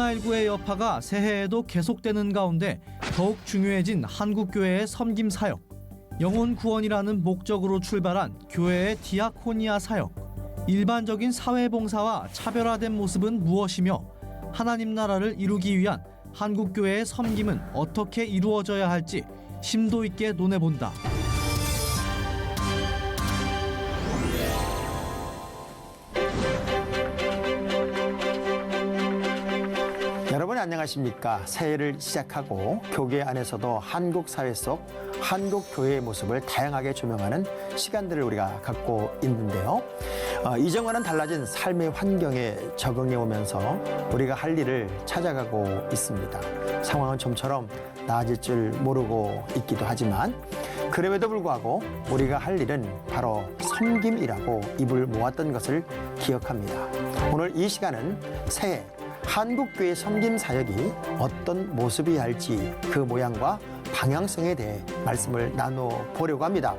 코로나19의 여파가 새해에도 계속되는 가운데 더욱 중요해진 한국교회의 섬김 사역. 영혼 구원이라는 목적으로 출발한 교회의 디아코니아 사역. 일반적인 사회봉사와 차별화된 모습은 무엇이며 하나님 나라를 이루기 위한 한국교회의 섬김은 어떻게 이루어져야 할지 심도 있게 논해본다. 여러분 안녕하십니까? 새해를 시작하고 교계 안에서도 한국 사회 속 한국 교회의 모습을 다양하게 조명하는 시간들을 우리가 갖고 있는데요. 이전과는 달라진 삶의 환경에 적응해 오면서 우리가 할 일을 찾아가고 있습니다. 상황은 좀처럼 나아질 줄 모르고 있기도 하지만 그럼에도 불구하고 우리가 할 일은 바로 섬김이라고 입을 모았던 것을 기억합니다. 오늘 이 시간은 새해 한국교회 섬김 사역이 어떤 모습이어야 할지 그 모양과 방향성에 대해 말씀을 나눠보려고 합니다.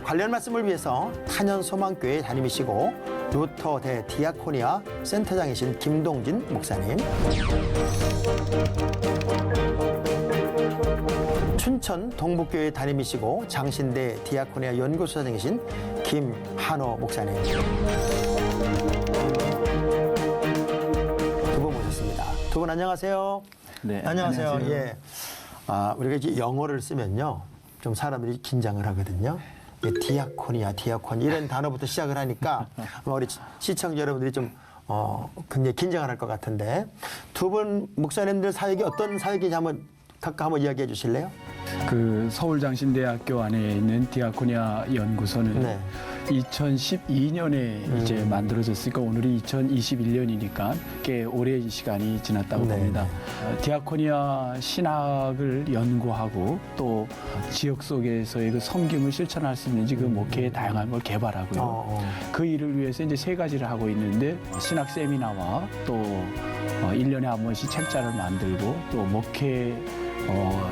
관련 말씀을 위해서 탄현소망교회 담임이시고 루터 대 디아코니아 센터장이신 김동진 목사님, 춘천 동북교회 담임이시고 장신대 디아코니아 연구소장이신 김한호 목사님, 두 분 안녕하세요. 네, 안녕하세요. 예. 우리가 이제 영어를 쓰면요, 좀 사람들이 긴장을 하거든요. 디아코니아 이런 단어부터 시작을 하니까 우리 시청자 여러분들이 좀 굉장히 긴장을 할 것 같은데 두 분 목사님들 사역이 어떤 사역인지 각각 한번 이야기해 주실래요? 그 서울장신대학교 안에 있는 디아코니아 연구소는 네. 2012년에 이제 만들어졌으니까 오늘이 2021년이니까 꽤 오랜 시간이 지났다고 네. 봅니다. 디아코니아 신학을 연구하고 또 지역 속에서의 그 섬김을 실천할 수 있는지 그 목회의 다양한 걸 개발하고요. 그 일을 위해서 이제 세 가지를 하고 있는데 신학 세미나와 또 1년에 한 번씩 책자를 만들고 또 목회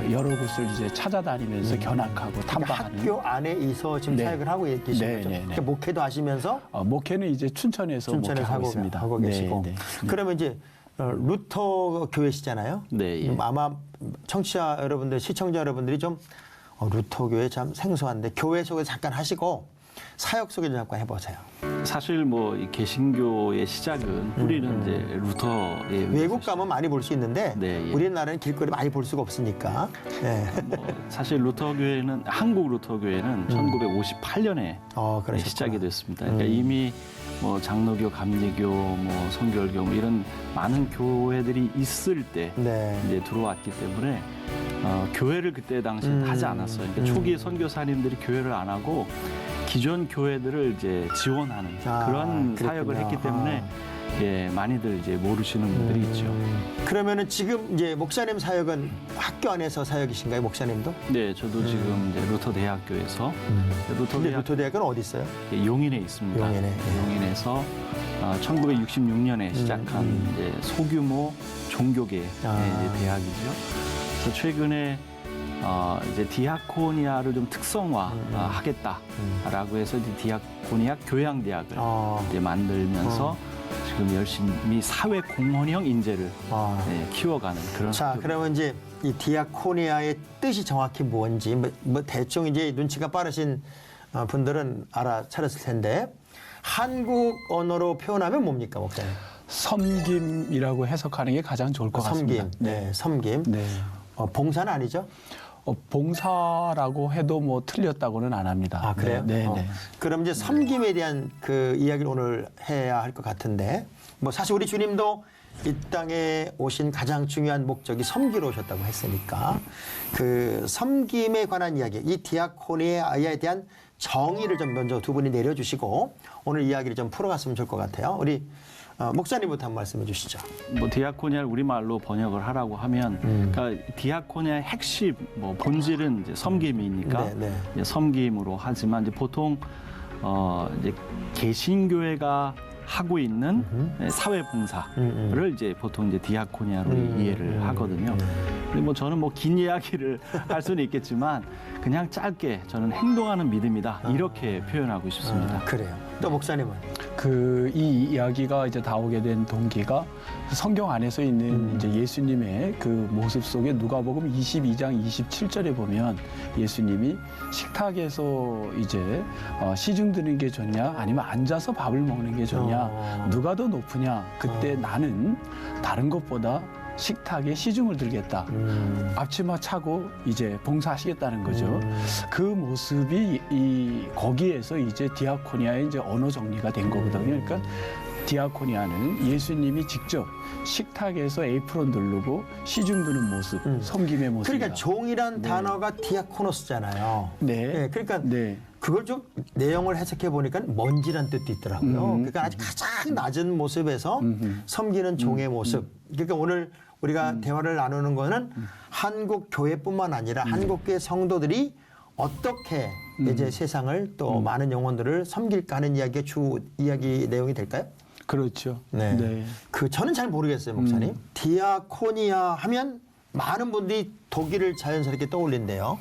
여러 곳을 이제 찾아다니면서 견학하고 탐방하는. 학교 안에 있어 지금 네. 사역을 하고 계신 네, 거죠? 네, 네. 그러니까 목회도 하시면서 목회는 이제 춘천에서 목회하고 있습니다. 하고 계시고. 네, 네. 그러면 이제 루터 교회시잖아요. 네, 예. 아마 청취자 여러분들, 시청자 여러분들이 좀 루터 교회 참 생소한데 교회 속에 잠깐 하시고 사역 소개 좀 잠깐 해보세요. 사실 뭐 이 개신교의 시작은 뿌리는 이제 루터의 외국 가면 많이 볼 수 있는데 네, 예. 우리나라는 길거리 많이 볼 수가 없으니까. 네. 뭐 사실 루터 교회는 한국 루터 교회는 1958년에 그러셨구나. 시작이 됐습니다. 그러니까 이미 뭐 장로교, 감리교, 뭐 성결교 뭐 이런 많은 교회들이 있을 때 네. 이제 들어왔기 때문에 교회를 그때 당시에 하지 않았어요. 그러니까 초기 선교사님들이 교회를 안 하고 기존 교회들을 이제 지원하는 그런 그랬군요. 사역을 했기 때문에 예, 많이들 이제 모르시는 분들이 있죠. 그러면은 지금 이제 목사님 사역은 학교 안에서 사역이신가요, 목사님도? 네, 저도 지금 이제 루터 대학교에서 근데 루터 대학은 어디 있어요? 용인에 있습니다. 용인에. 용인에서 1966년에 시작한 이제 소규모 종교계 이제 대학이죠. 그래서 최근에 이제 디아코니아를 좀 특성화 하겠다라고 해서 이제 디아코니아 교양대학을 이제 만들면서 지금 열심히 사회 공헌형 인재를 키워가는 그런. 자, 그러면 이제 이 디아코니아의 뜻이 정확히 뭔지 뭐 대충 이제 눈치가 빠르신 분들은 알아차렸을 텐데 한국 언어로 표현하면 뭡니까, 목사님? 섬김이라고 해석하는 게 가장 좋을 것 같습니다. 섬김. 네, 섬김. 네. 봉사는 아니죠? 봉사라고 해도 뭐 틀렸다고는 안 합니다. 그래요? 네, 네. 그럼 이제 섬김에 대한 그 이야기를 오늘 해야 할 것 같은데, 뭐 사실 우리 주님도 이 땅에 오신 가장 중요한 목적이 섬기러 오셨다고 했으니까 그 섬김에 관한 이야기, 이 디아코니아에 대한 정의를 좀 먼저 두 분이 내려주시고 오늘 이야기를 좀 풀어갔으면 좋을 것 같아요. 우리 목사님부터 한번 말씀해 주시죠. 뭐 디아코니아를 우리말로 번역을 하라고 하면, 그러니까 디아코니아의 핵심, 뭐 본질은 이제 섬김이니까 이제 섬김으로 하지만 이제 보통 이제 개신교회가 하고 있는 사회 봉사를 이제 보통 이제 디아코니아로 이해를 하거든요. 근데 뭐 저는 뭐 긴 이야기를 할 수는 있겠지만 그냥 짧게 저는 행동하는 믿음이다 이렇게 표현하고 싶습니다. 그래요. 또 목사님은? 이 이야기가 이제 나오게 된 동기가 성경 안에서 있는 이제 예수님의 그 모습 속에 누가복음 22장 27절에 보면 예수님이 식탁에서 이제 시중 드는 게 좋냐 아니면 앉아서 밥을 먹는 게 좋냐 누가 더 높으냐 그때 나는 다른 것보다 식탁에 시중을 들겠다. 앞치마 차고 이제 봉사하시겠다는 거죠. 그 모습이 거기에서 이제 디아코니아의 이제 언어 정리가 된 거거든요. 그러니까 디아코니아는 예수님이 직접 식탁에서 에이프론 두르고 시중 드는 모습, 섬김의 모습. 그러니까 종이란 단어가 디아코노스잖아요. 네. 그러니까 네. 그걸 좀 내용을 해석해 보니까 먼지란 뜻도 있더라고요. 그러니까 아주 가장 낮은 모습에서 섬기는 종의 모습. 그러니까 오늘 우리가 대화를 나누는 거는 한국 교회뿐만 아니라 한국 교회 성도들이 어떻게 이제 세상을 또 많은 영혼들을 섬길까 하는 이야기가 주 이야기 내용이 될까요? 그렇죠. 네. 네. 저는 잘 모르겠어요, 목사님. 디아코니아 하면 많은 분들이 독일을 자연스럽게 떠올린대요.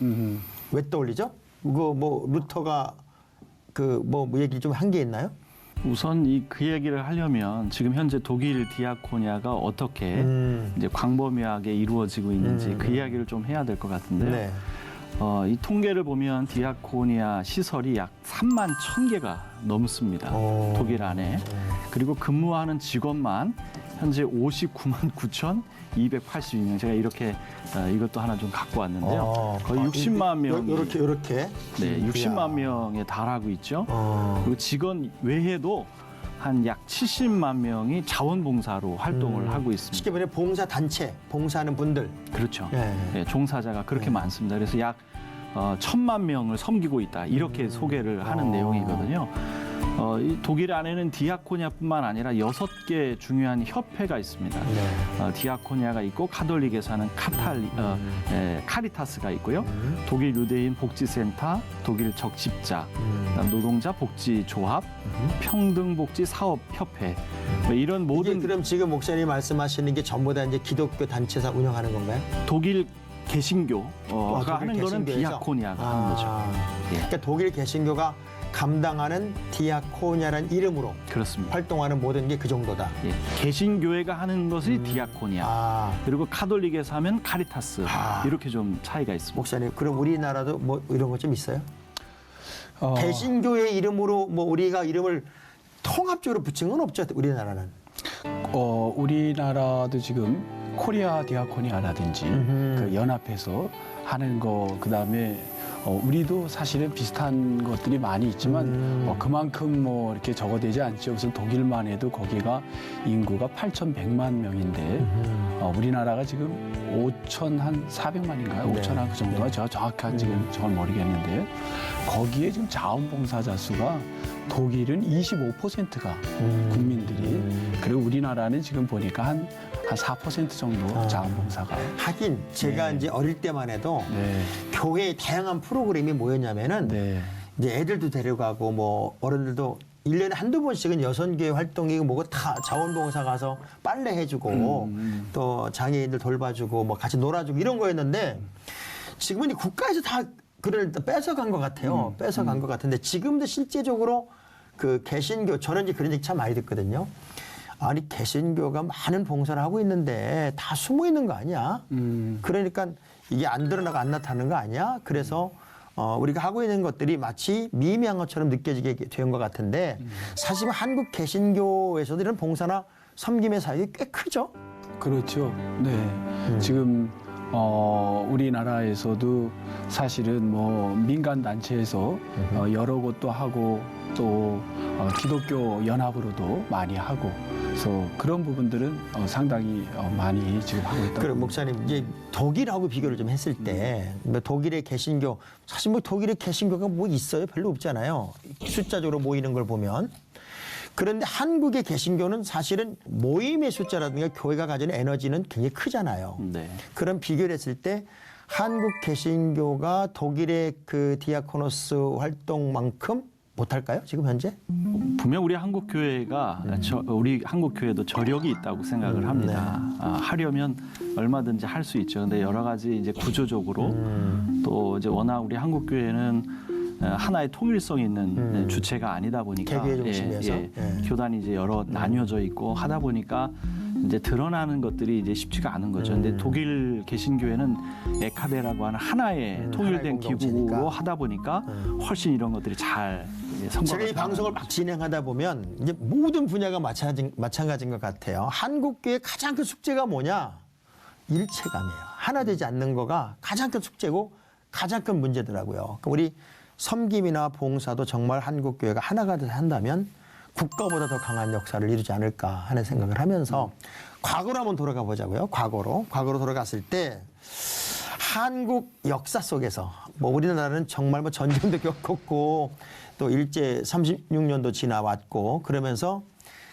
왜 떠올리죠? 그거 뭐 루터가 그 뭐 얘기 좀 한 게 있나요? 우선 그 얘기를 하려면 지금 현재 독일 디아코니아가 어떻게 이제 광범위하게 이루어지고 있는지 그 이야기를 좀 해야 될 것 같은데요. 네. 이 통계를 보면 디아코니아 시설이 약 3만 1,000개가 넘습니다. 독일 안에. 그리고 근무하는 직원만 현재 59만 9,282명. 제가 이렇게 이것도 하나 좀 갖고 왔는데요. 거의 60만 명. 이렇게. 네, 60만 명에 달하고 있죠. 그리고 직원 외에도 한 약 70만 명이 자원봉사로 활동을 하고 있습니다. 쉽게 말해 봉사 단체, 봉사하는 분들. 그렇죠. 네. 네, 종사자가 그렇게 많습니다. 그래서 약 1,000만 명을 섬기고 있다. 이렇게 소개를 하는 내용이거든요. 이 독일 안에는 디아코니아뿐만 아니라 6개 중요한 협회가 있습니다. 네. 디아코니아가 있고 카톨릭에서 하는 카리타스가 있고요. 독일 유대인 복지센터, 독일 적십자, 그다음 노동자 복지조합, 평등복지사업협회 뭐 이런 이게 모든 그럼 지금 목사님 말씀하시는 게 전부 다 이제 기독교 단체에서 운영하는 건가요? 독일 개신교가 독일 하는 거는 개신교에서? 디아코니아가 하는 거죠. 예. 그러니까 독일 개신교가 감당하는 디아코니아라는 이름으로 그렇습니다. 활동하는 모든 게 그 정도다. 예. 개신교회가 하는 것이 디아코니아. 그리고 카톨릭에서 하면 카리타스. 이렇게 좀 차이가 있습니다. 목사님, 그럼 우리나라도 뭐 이런 거 좀 있어요? 어, 개신교의 이름으로 뭐 우리가 이름을 통합적으로 붙인 건 없죠, 우리나라는. 우리나라도 지금 코리아 디아코니아라든지 그 연합해서 하는 거 그다음에 우리도 사실은 비슷한 것들이 많이 있지만 그만큼 뭐 이렇게 적어되지 않죠. 우선 독일만 해도 거기가 인구가 8,100만 명인데 우리나라가 지금 5,400만인가요? 네. 5,000한 그 정도가 제가 정확한 지금 저걸 모르겠는데 거기에 지금 자원봉사자 수가 독일은 25%가 국민들이 그리고 우리나라는 지금 보니까 한 4% 정도 자원봉사가 하긴 제가 네. 이제 어릴 때만 해도 네. 교회에 다양한 프로그램이 뭐였냐면은 네. 이제 애들도 데려가고 뭐 어른들도 1년에 한두 번씩은 여선교회 활동이고 뭐고 다 자원봉사 가서 빨래 해주고 또 장애인들 돌봐주고 뭐 같이 놀아주고 이런 거였는데 지금은 이 국가에서 다 그걸 뺏어간 것 같아요. 뺏어간 것 같은데 지금도 실제적으로 그 개신교 저는 이제 그런 얘기 참 많이 듣거든요. 아니 개신교가 많은 봉사를 하고 있는데 다 숨어 있는 거 아니야? 그러니까 이게 안 드러나고 안 나타나는 거 아니야? 그래서 우리가 하고 있는 것들이 마치 미미한 것처럼 느껴지게 된 것 같은데 사실 한국 개신교에서도 이런 봉사나 섬김의 사역이 꽤 크죠? 그렇죠. 네. 지금 우리나라에서도 사실은 뭐 민간 단체에서 여러 곳도 하고 또 기독교 연합으로도 많이 하고 그래서 그런 부분들은 상당히 많이 지금 하고 있다고. 그럼 목사님 이제 독일하고 비교를 좀 했을 때 뭐 독일의 개신교 사실 뭐 독일의 개신교가 뭐 있어요? 별로 없잖아요. 숫자적으로 모이는 걸 보면. 그런데 한국의 개신교는 사실은 모임의 숫자라든가 교회가 가지는 에너지는 굉장히 크잖아요. 네. 그런 비교를 했을 때 한국 개신교가 독일의 그 디아코노스 활동만큼 못할까요? 지금 현재? 분명 우리 한국 교회가 우리 한국 교회도 저력이 있다고 생각을 합니다. 하려면 얼마든지 할 수 있죠. 근데 여러 가지 이제 구조적으로 또 이제 워낙 우리 한국 교회는 하나의 통일성 있는 주체가 아니다 보니까 개개의 중심에서 교단이 이제 여러 나뉘어져 있고 하다 보니까 이제 드러나는 것들이 이제 쉽지가 않은 거죠. 근데 독일 개신교회는 에카데라고 하는 하나의 통일된 하나의 기구로 하다 보니까 훨씬 이런 것들이 잘 성과가 제가 이 방송을 막 진행하다 보면 이제 모든 분야가 마찬가지인 것 같아요. 한국교회 가장 큰 숙제가 뭐냐? 일체감이에요. 하나 되지 않는 거가 가장 큰 숙제고 가장 큰 문제더라고요. 우리 섬김이나 봉사도 정말 한국교회가 하나가 돼서 한다면 국가보다 더 강한 역사를 이루지 않을까 하는 생각을 하면서 과거로 한번 돌아가 보자고요. 과거로 돌아갔을 때 한국 역사 속에서 뭐 우리나라는 정말 뭐 전쟁도 겪었고 또 일제 36년도 지나왔고 그러면서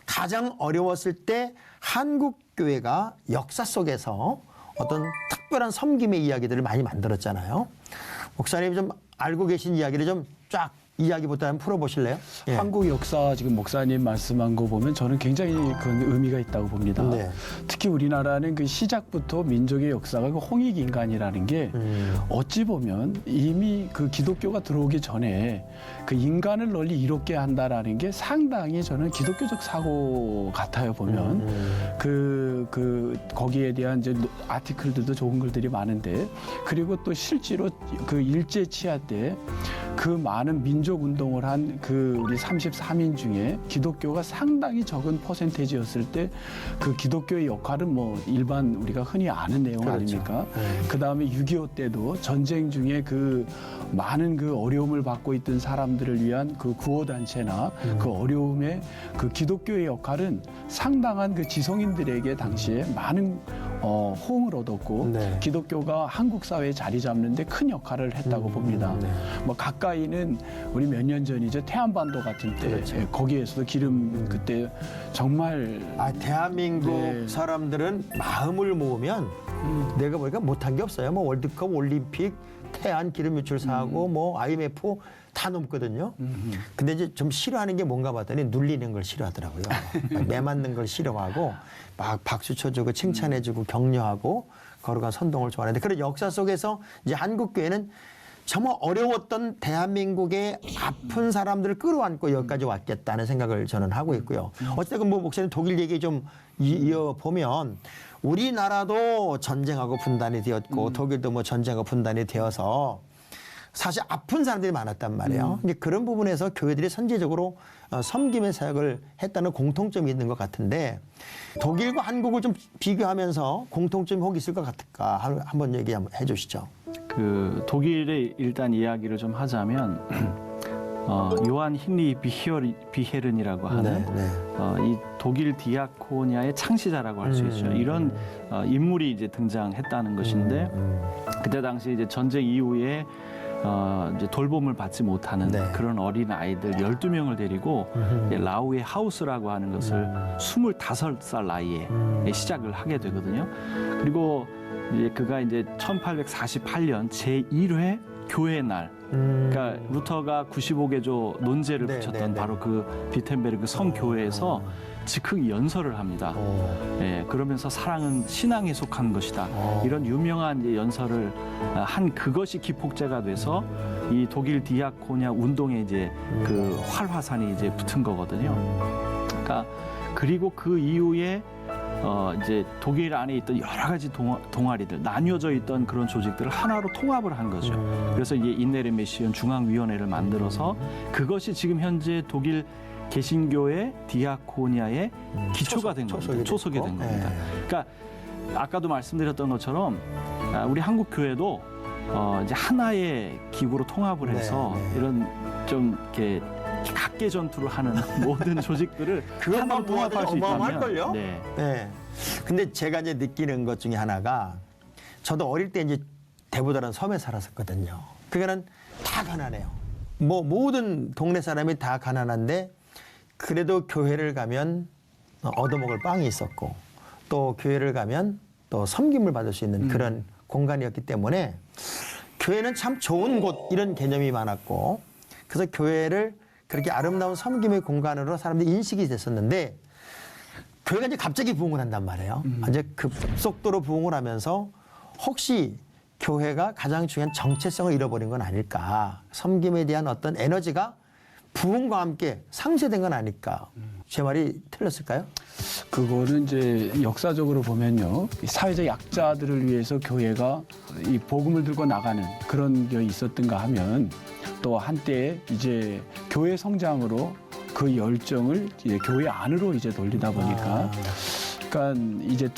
가장 어려웠을 때 한국 교회가 역사 속에서 어떤 특별한 섬김의 이야기들을 많이 만들었잖아요. 목사님 좀 알고 계신 이야기를 좀 쫙 이야기부터 한번 풀어보실래요? 예. 한국 역사 지금 목사님 말씀한 거 보면 저는 굉장히 큰 의미가 있다고 봅니다. 네. 특히 우리나라는 그 시작부터 민족의 역사가 그 홍익인간이라는 게 어찌 보면 이미 그 기독교가 들어오기 전에 그 인간을 널리 이롭게 한다라는 게 상당히 저는 기독교적 사고 같아요 보면 거기에 대한 이제 아티클들도 좋은 글들이 많은데 그리고 또 실제로 그 일제 치하 때 그 많은 민족 운동을 한 그 우리 33인 중에 기독교가 상당히 적은 퍼센테이지였을 때 그 기독교의 역할은 뭐 일반 우리가 흔히 아는 내용 그렇죠. 아닙니까? 그다음에 6.25 때도 전쟁 중에 그 많은 그 어려움을 받고 있던 사람들을 위한 그 구호단체나 그 어려움에 그 기독교의 역할은 상당한 그 지성인들에게 당시에 많은 호응을 얻었고 네. 기독교가 한국 사회에 자리 잡는데 큰 역할을 했다고 봅니다. 네. 뭐 가까이는 우리 몇 년 전이죠 태안반도 같은 때 그렇죠. 거기에서도 기름 그때 정말 대한민국 네. 사람들은 마음을 모으면 내가 보니까 못한 게 없어요. 뭐 월드컵, 올림픽, 태안 기름 유출 사고, 뭐 IMF 다 넘거든요. 근데 이제 좀 싫어하는 게 뭔가 봤더니 눌리는 걸 싫어하더라고요. 매 맞는 걸 싫어하고 막 박수 쳐주고 칭찬해주고 격려하고 거룩한 선동을 좋아하는데 그런 역사 속에서 이제 한국 교회는 정말 어려웠던 대한민국의 아픈 사람들을 끌어안고 여기까지 왔겠다는 생각을 저는 하고 있고요. 어쨌든 뭐 목사님 독일 얘기 좀 이어보면 우리나라도 전쟁하고 분단이 되었고 독일도 뭐 전쟁하고 분단이 되어서 사실 아픈 사람들이 많았단 말이에요. 근데 그런 부분에서 교회들이 선제적으로 섬김의 사역을 했다는 공통점이 있는 것 같은데 독일과 한국을 좀 비교하면서 공통점이 혹 있을 것 같을까 한번 얘기 한번 해주시죠. 그 독일의 일단 이야기를 좀 하자면 요한 힌리 비헤른이라고 하는 이 독일 디아코니아의 창시자라고 할 수 있죠. 이런 인물이 이제 등장했다는 것인데 그때 당시 이제 전쟁 이후에 이제 돌봄을 받지 못하는 그런 어린 아이들 12명을 데리고 이제 라우의 하우스라고 하는 것을 25살 나이에 시작을 하게 되거든요. 그리고 이제 그가 이제 1848년 제1회 교회의 날, 그러니까 루터가 95개조 논제를 붙였던 바로 그 비텐베르그 성교회에서 즉흥 연설을 합니다. 예, 그러면서 사랑은 신앙에 속한 것이다. 이런 유명한 이제 연설을 한 그것이 기폭제가 돼서 이 독일 디아코니아 운동에 이제 그 활화산이 이제 붙은 거거든요. 그러니까 그리고 그 이후에 이제 독일 안에 있던 여러 가지 동아리들 나뉘어져 있던 그런 조직들을 하나로 통합을 한 거죠. 그래서 이제 인네르 메시온 중앙위원회를 만들어서 그것이 지금 현재 독일 개신교의 디아코니아의 기초가 된 겁니다. 초석이 된 겁니다. 그러니까 아까도 말씀드렸던 것처럼 우리 한국 교회도 이제 하나의 기구로 통합을 해서 이런 좀 이렇게 각계 전투를 하는 모든 조직들을 그것만 통합할 수 어마어마할걸요? 있다면 네. 근데 제가 이제 느끼는 것 중에 하나가 저도 어릴 때 이제 대부다란 섬에 살았었거든요. 그거는 다 가난해요. 뭐 모든 동네 사람이 다 가난한데 그래도 교회를 가면 얻어먹을 빵이 있었고 또 교회를 가면 또 섬김을 받을 수 있는 그런 공간이었기 때문에 교회는 참 좋은 곳 이런 개념이 많았고 그래서 교회를 그렇게 아름다운 섬김의 공간으로 사람들이 인식이 됐었는데 교회가 이제 갑자기 부흥을 한단 말이에요. 이제 급속도로 부흥을 하면서 혹시 교회가 가장 중요한 정체성을 잃어버린 건 아닐까. 섬김에 대한 어떤 에너지가 부흥과 함께 상쇄된 건 아닐까. 제 말이 틀렸을까요? 그거는 이제 역사적으로 보면요, 이 사회적 약자들을 위해서 교회가 이 복음을 들고 나가는 그런 게 있었던가 하면 또 한때 이제 교회 성장으로 그 열정을 이제 교회 안으로 이제 돌리다 보니까, 그러니까 이제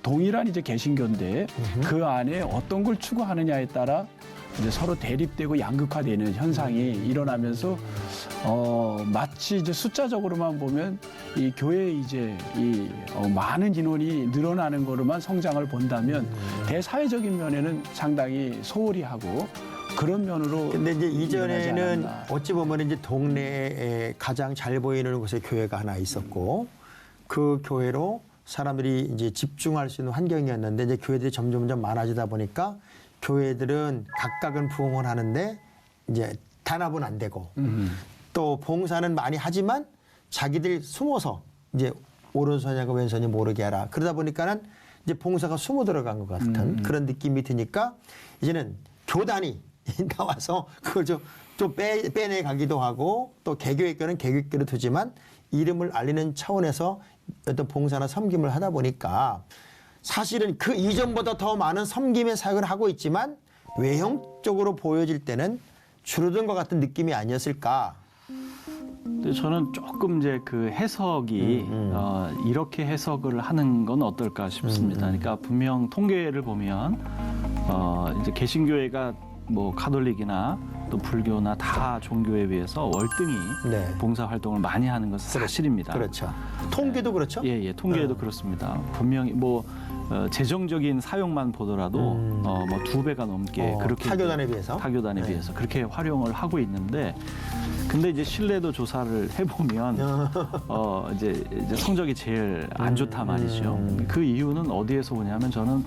동일한 이제 개신교인데 그 안에 어떤 걸 추구하느냐에 따라 이제 서로 대립되고 양극화되는 현상이 일어나면서 마치 이제 숫자적으로만 보면 이 교회 이제 많은 인원이 늘어나는 거로만 성장을 본다면 대사회적인 면에는 상당히 소홀히 하고 그런 면으로. 근데 이제 이전에는 어찌 보면 이제 동네에 가장 잘 보이는 곳에 교회가 하나 있었고 그 교회로 사람들이 이제 집중할 수 있는 환경이었는데 이제 교회들이 점점 많아지다 보니까 교회들은 각각은 부흥을 하는데 이제 단합은 안 되고 또 봉사는 많이 하지만 자기들 숨어서 이제 오른손하고 왼손이 모르게 하라. 그러다 보니까는 이제 봉사가 숨어 들어간 것 같은 그런 느낌이 드니까 이제는 교단이 나와서 그걸 좀 빼내 가기도 하고 또 개교회교는 개교회교로 두지만 이름을 알리는 차원에서 어떤 봉사나 섬김을 하다 보니까 사실은 그 이전보다 더 많은 섬김의 사역을 하고 있지만 외형적으로 보여질 때는 줄어든 것 같은 느낌이 아니었을까. 근데 저는 조금 이제 그 해석이 이렇게 해석을 하는 건 어떨까 싶습니다. 그러니까 분명 통계를 보면 이제 개신교회가 뭐 카톨릭이나 또 불교나 다 종교에 비해서 월등히 네. 봉사 활동을 많이 하는 것은 사실입니다. 그렇죠. 통계도 그렇죠? 예, 통계에도 그렇습니다. 분명히 뭐 재정적인 사용만 보더라도 뭐 2배가 넘게 그렇게 타교단에 비해서 비해서 그렇게 활용을 하고 있는데, 근데 이제 신뢰도 조사를 해보면 이제 성적이 제일 안 좋다 말이죠. 그 이유는 어디에서 오냐면 저는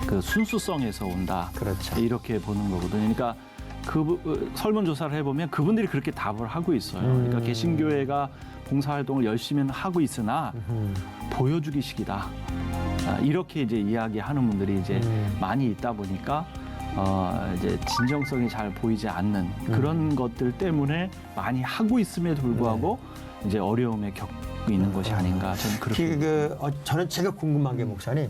그 순수성에서 온다. 그렇죠. 이렇게 보는 거거든요. 그러니까 그 설문조사를 해보면 그분들이 그렇게 답을 하고 있어요. 그러니까 개신교회가 봉사활동을 열심히 하고 있으나 보여주기식이다. 이렇게 이제 이야기하는 분들이 이제 많이 있다 보니까 이제 진정성이 잘 보이지 않는 그런 것들 때문에 많이 하고 있음에도 불구하고 이제 어려움에 겪고 있는 것이 아닌가, 저는 그렇게. 저는 제가 궁금한 게 목사님,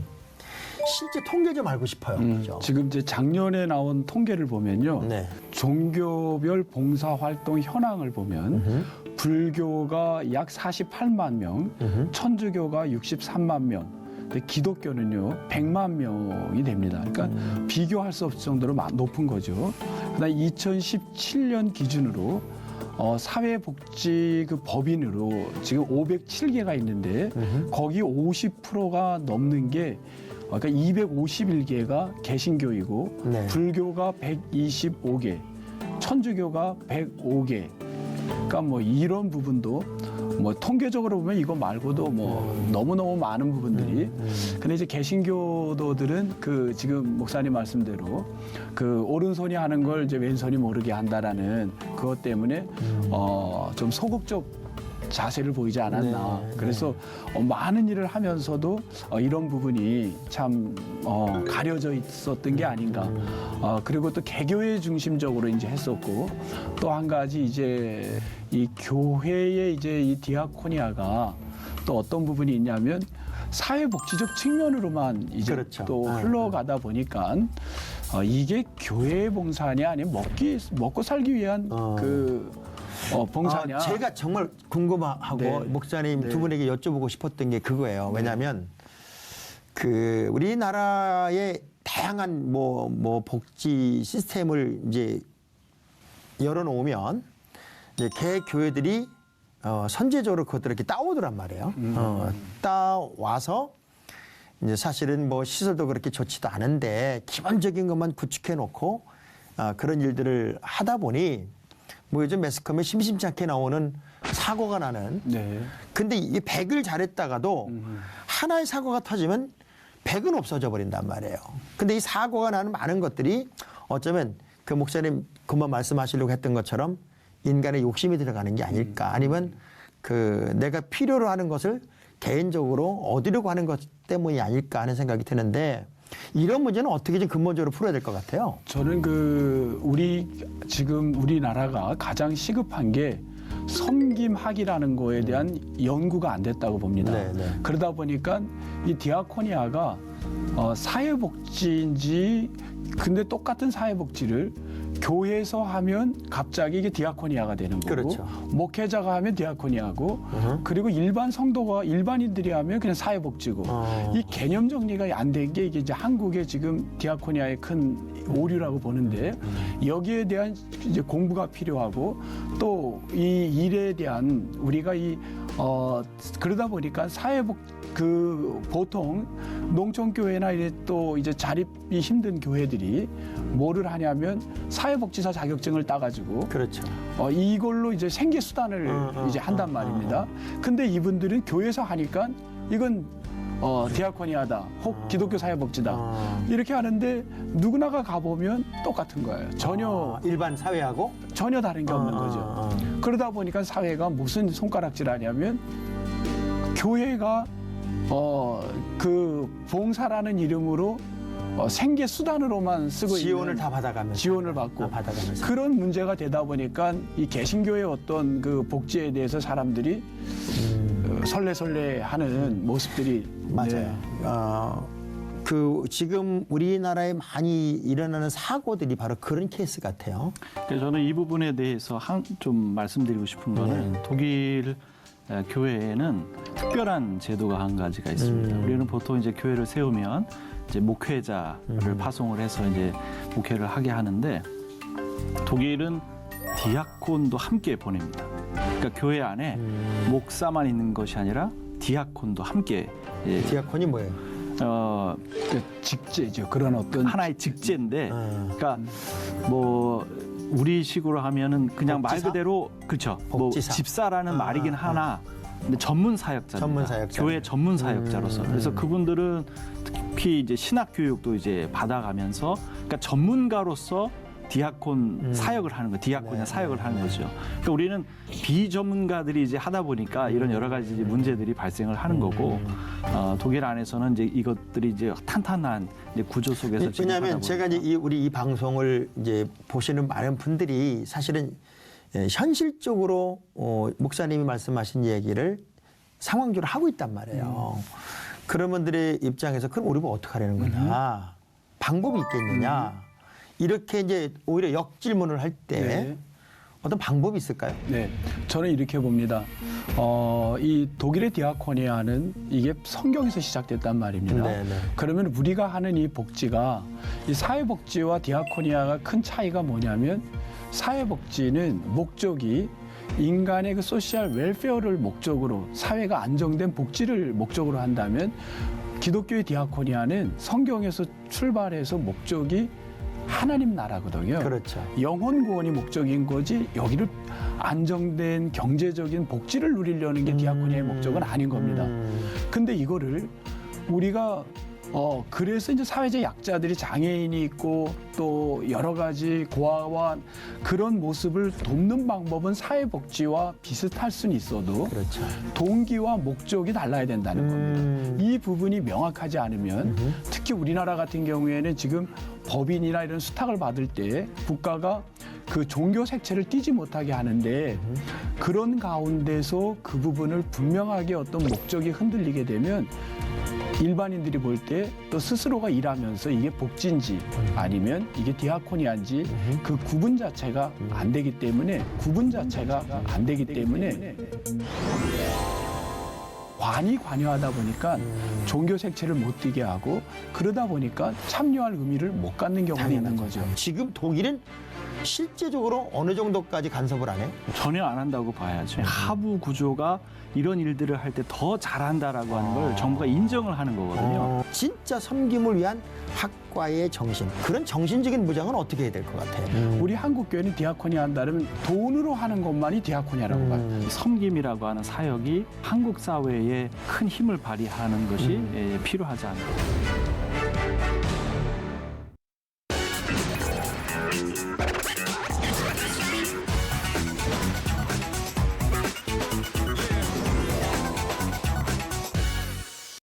실제 통계 좀 알고 싶어요. 그렇죠? 지금 이제 작년에 나온 통계를 보면요, 네. 종교별 봉사활동 현황을 보면 불교가 약 48만 명, 천주교가 63만 명, 근데 기독교는요 100만 명이 됩니다. 그러니까 비교할 수 없을 정도로 높은 거죠. 그다음 2017년 기준으로 사회복지 그 법인으로 지금 507개가 있는데 거기 50%가 넘는 게 그러니까 251개가 개신교이고 네. 불교가 125개, 천주교가 105개. 그러니까 뭐 이런 부분도 뭐 통계적으로 보면 이거 말고도 뭐 너무너무 많은 부분들이. 근데 이제 개신교도들은 그 지금 목사님 말씀대로 그 오른손이 하는 걸 이제 왼손이 모르게 한다라는 그것 때문에 좀 소극적 자세를 보이지 않았나. 네, 그래서 많은 일을 하면서도 이런 부분이 참 가려져 있었던 게 아닌가. 그리고 또 개교회 중심적으로 이제 했었고, 또 한 가지 이제 이 교회의 이제 이 디아코니아가 또 어떤 부분이 있냐면 사회복지적 측면으로만 이제 그렇죠. 또 흘러가다 보니까 이게 교회 봉사냐 아니면 먹고 살기 위한 봉사냐. 제가 정말 궁금하고 네. 목사님 네. 두 분에게 여쭤보고 싶었던 게 그거예요. 왜냐하면 그 우리나라의 다양한 뭐 복지 시스템을 이제 열어놓으면 이제 개교회들이 선제적으로 그것들을 이렇게 따오더란 말이에요. 따와서 이제 사실은 뭐 시설도 그렇게 좋지도 않은데 기본적인 것만 구축해 놓고 그런 일들을 하다 보니 뭐 요즘 매스컴에 심심치 않게 나오는 사고가 나는. 네. 근데 이게 100을 잘했다가도 하나의 사고가 터지면 100은 없어져 버린단 말이에요. 근데 이 사고가 나는 많은 것들이 어쩌면 그 목사님 금방 말씀하시려고 했던 것처럼 인간의 욕심이 들어가는 게 아닐까. 아니면 그 내가 필요로 하는 것을 개인적으로 얻으려고 하는 것 때문이 아닐까 하는 생각이 드는데, 이런 문제는 어떻게 좀 근본적으로 풀어야 될 것 같아요? 저는 지금 우리나라가 가장 시급한 게 섬김학이라는 거에 대한 연구가 안 됐다고 봅니다. 그러다 보니까 이 디아코니아가 사회복지인지 근데 똑같은 사회복지를 교회에서 하면 갑자기 이게 디아코니아가 되는 거고 그렇죠. 목회자가 하면 디아코니아고 그리고 일반 성도가 일반인들이 하면 그냥 사회복지고 이 개념 정리가 안 된 게 이게 이제 한국의 지금 디아코니아의 큰 오류라고 보는데 여기에 대한 이제 공부가 필요하고 또 이 일에 대한 우리가 그러다 보니까 보통 농촌교회나 또 이제 자립이 힘든 교회들이 뭐를 하냐면 사회복지사 자격증을 따가지고 그렇죠. 이걸로 이제 생계 수단을 이제 한단 말입니다. 근데 이분들은 교회에서 하니까 이건 디아코니아다, 혹 기독교 사회복지다 이렇게 하는데 누구나가 가보면 똑같은 거예요. 전혀 일반 사회하고 전혀 다른 게 없는 거죠. 그러다 보니까 사회가 무슨 손가락질하냐면 교회가 그 봉사라는 이름으로 생계 수단으로만 쓰고 지원을 있는 다 받아가면서 지원을 받고 그런 문제가 되다 보니까 이 개신교의 어떤 그 복지에 대해서 사람들이 설레설레하는 모습들이 맞아요. 지금 우리나라에 많이 일어나는 사고들이 바로 그런 케이스 같아요. 그래서 저는 이 부분에 대해서 좀 말씀드리고 싶은 거는 독일 교회에는 특별한 제도가 한 가지가 있습니다. 우리는 보통 이제 교회를 세우면 이제 목회자를 파송을 해서 이제 목회를 하게 하는데 독일은 디아콘도 함께 보냅니다. 그러니까 교회 안에 목사만 있는 것이 아니라 디아콘도 함께. 디아콘이 뭐예요? 직제죠. 그런 어떤 하나의 직제인데, 그러니까 뭐 우리식으로 하면은 그냥 복지사? 말 그대로 그렇죠. 뭐 복지사. 집사라는 말이긴 하나, 근데 전문 사역자입니다. 교회 전문 사역자로서. 그래서 그분들은 특히 이제 신학 교육도 이제 받아가면서, 그러니까 전문가로서 디아콘 사역을 하는 거, 디아코니아 사역을 하는 거죠. 그러니까 우리는 비전문가들이 이제 하다 보니까 이런 여러 가지 이제 문제들이 발생을 하는 거고, 독일 안에서는 이제 이것들이 이제 탄탄한 이제 구조 속에서 왜냐하면 제가 이제 우리 이 방송을 이제 보시는 많은 분들이 사실은 현실적으로 목사님이 말씀하신 얘기를 상황적으로 하고 있단 말이에요. 그런 분들의 입장에서 그럼 우리 뭐 어떻게 하려는 거냐, 방법이 있겠느냐. 이렇게 이제 오히려 역질문을 할 때 어떤 방법이 있을까요? 네, 저는 이렇게 봅니다. 이 독일의 디아코니아는 이게 성경에서 시작됐단 말입니다. 그러면 우리가 하는 이 복지가 이 사회복지와 디아코니아가 큰 차이가 뭐냐면 사회복지는 목적이 인간의 그 소셜 웰페어를 목적으로 사회가 안정된 복지를 목적으로 한다면 기독교의 디아코니아는 성경에서 출발해서 목적이 하나님 나라거든요. 그렇죠. 영혼 구원이 목적인 거지 여기를 안정된 경제적인 복지를 누리려는 게 디아코니아의 목적은 아닌 겁니다. 근데 이거를 우리가 그래서 이제 사회적 약자들이 장애인이 있고 또 여러 가지 고아와 그런 모습을 돕는 방법은 사회복지와 비슷할 수는 있어도 그렇죠. 동기와 목적이 달라야 된다는 겁니다. 이 부분이 명확하지 않으면 특히 우리나라 같은 경우에는 지금 법인이나 이런 수탁을 받을 때 국가가 그 종교 색채를 띠지 못하게 하는데 그런 가운데서 그 부분을 분명하게 어떤 목적이 흔들리게 되면 일반인들이 볼 때 또 스스로가 일하면서 이게 복지인지 아니면 이게 디아코니아인지 그 구분 자체가 안 되기 때문에 관여하다 보니까 종교 색채를 못 띠게 하고 그러다 보니까 참여할 의미를 못 갖는 경우가 있는 거죠. 지금 독일은 실제적으로 어느 정도까지 간섭을 안 해요? 전혀 안 한다고 봐야죠. 하부 구조가 이런 일들을 할 때 더 잘한다라고 하는 걸 정부가 인정을 하는 거거든요. 진짜 섬김을 위한 학과의 정신, 그런 정신적인 무장은 어떻게 해야 될 것 같아요? 우리 한국 교회는 디아코니아 한다면 돈으로 하는 것만이 디아코니아라고 봐요. 섬김이라고 하는 사역이 한국 사회에 큰 힘을 발휘하는 것이 필요하지 않을까.